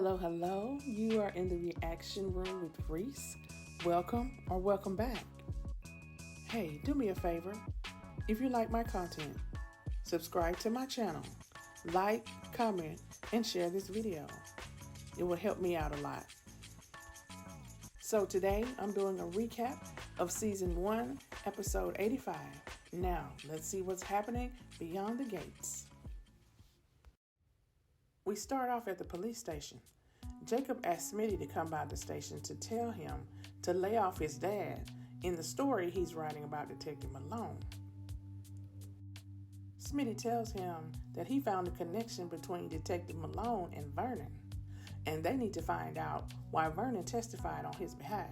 Hello, hello. You are in the reaction room with Reese. Welcome or welcome back. Hey, do me a favor. If you like my content, subscribe to my channel, like, comment, and share this video. It will help me out a lot. So today I'm doing a recap of Season 1, Episode 85. Now, let's see what's happening beyond the gates. We start off at the police station. Jacob asks Smitty to come by the station to tell him to lay off his dad in the story he's writing about Detective Malone. Smitty tells him that he found a connection between Detective Malone and Vernon, and they need to find out why Vernon testified on his behalf.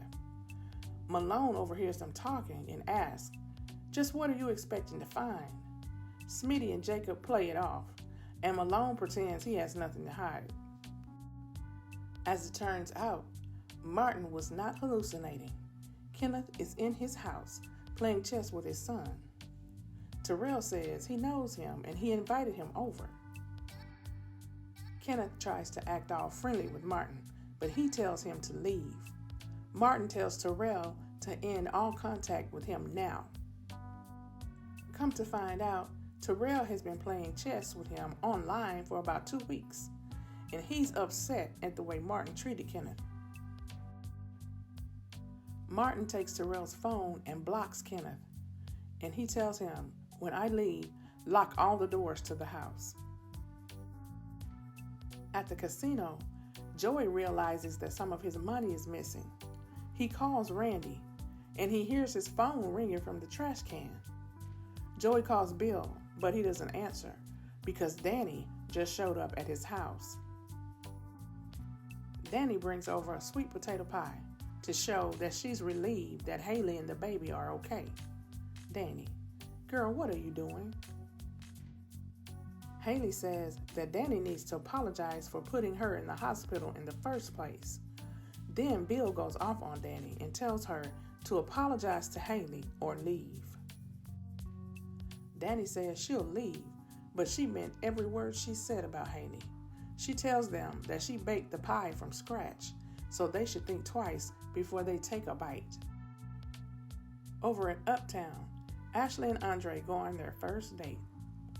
Malone overhears them talking and asks, "Just what are you expecting to find?" Smitty and Jacob play it off, and Malone pretends he has nothing to hide. As it turns out, Martin was not hallucinating. Kenneth is in his house playing chess with his son. Terrell says he knows him and he invited him over. Kenneth tries to act all friendly with Martin, but he tells him to leave. Martin tells Terrell to end all contact with him now. Come to find out, Terrell has been playing chess with him online for about 2 weeks, and he's upset at the way Martin treated Kenneth. Martin takes Terrell's phone and blocks Kenneth, and he tells him, "When I leave, lock all the doors to the house." At the casino, Joey realizes that some of his money is missing. He calls Randy, and he hears his phone ringing from the trash can. Joey calls Bill, but he doesn't answer because Danny just showed up at his house. Danny brings over a sweet potato pie to show that she's relieved that Haley and the baby are okay. Danny, "Girl, what are you doing?" Haley says that Danny needs to apologize for putting her in the hospital in the first place. Then Bill goes off on Danny and tells her to apologize to Haley or leave. Danny says she'll leave, but she meant every word she said about Haley. She tells them that she baked the pie from scratch, so they should think twice before they take a bite. Over at Uptown, Ashley and Andre go on their first date,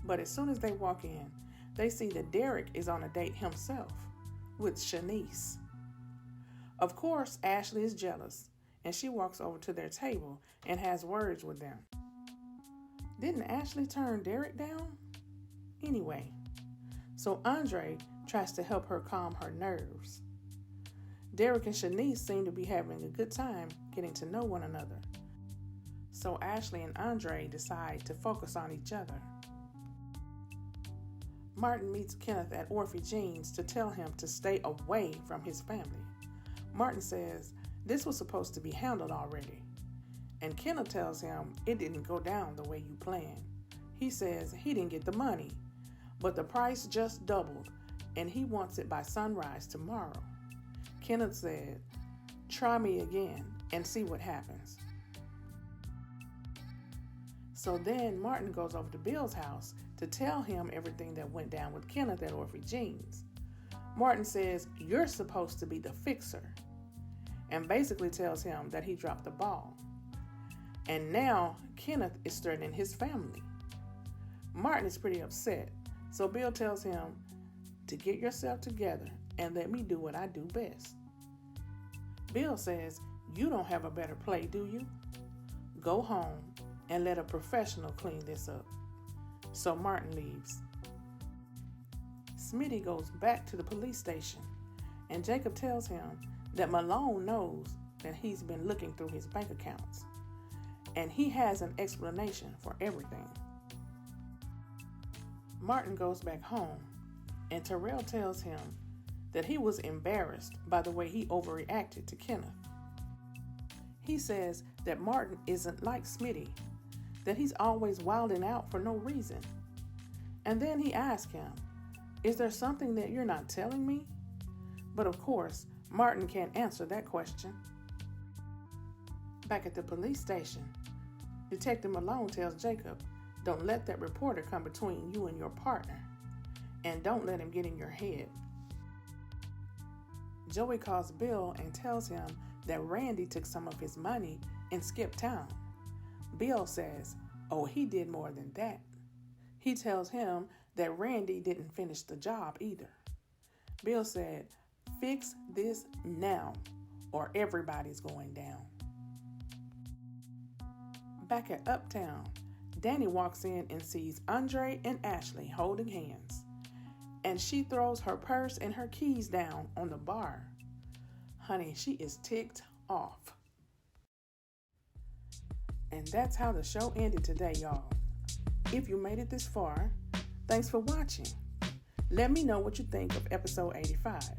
but as soon as they walk in, they see that Derek is on a date himself with Shanice. Of course, Ashley is jealous, and she walks over to their table and has words with them. Didn't Ashley turn Derek down? Anyway, so Andre tries to help her calm her nerves. Derek and Shanice seem to be having a good time getting to know one another. So Ashley and Andre decide to focus on each other. Martin meets Kenneth at Orphe Jean's to tell him to stay away from his family. Martin says this was supposed to be handled already. And Kenneth tells him it didn't go down the way you planned. He says he didn't get the money, but the price just doubled, and he wants it by sunrise tomorrow. Kenneth said, "Try me again and see what happens." So then Martin goes over to Bill's house to tell him everything that went down with Kenneth at Orphe Jean's. Martin says, "You're supposed to be the fixer," and basically tells him that he dropped the ball. And now Kenneth is threatening his family. Martin is pretty upset, so Bill tells him to get yourself together and let me do what I do best. Bill says, "You don't have a better play, do you? Go home and let a professional clean this up." So Martin leaves. Smitty goes back to the police station, and Jacob tells him that Malone knows that he's been looking through his bank accounts, and he has an explanation for everything. Martin goes back home, and Terrell tells him that he was embarrassed by the way he overreacted to Kenneth. He says that Martin isn't like Smitty, that he's always wilding out for no reason. And then he asks him, "Is there something that you're not telling me?" But of course, Martin can't answer that question. Back at the police station, Detective Malone tells Jacob, "Don't let that reporter come between you and your partner, and don't let him get in your head." Joey calls Bill and tells him that Randy took some of his money and skipped town. Bill says, "Oh, he did more than that." He tells him that Randy didn't finish the job either. Bill said, "Fix this now, or everybody's going down." Back at Uptown, Danny walks in and sees Andre and Ashley holding hands, and she throws her purse and her keys down on the bar. Honey, she is ticked off. And that's how the show ended today, y'all. If you made it this far, thanks for watching. Let me know what you think of episode 85,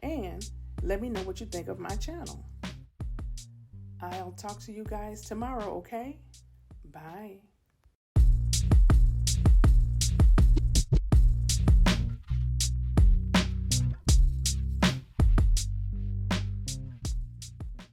and let me know what you think of my channel. I'll talk to you guys tomorrow, okay? Bye.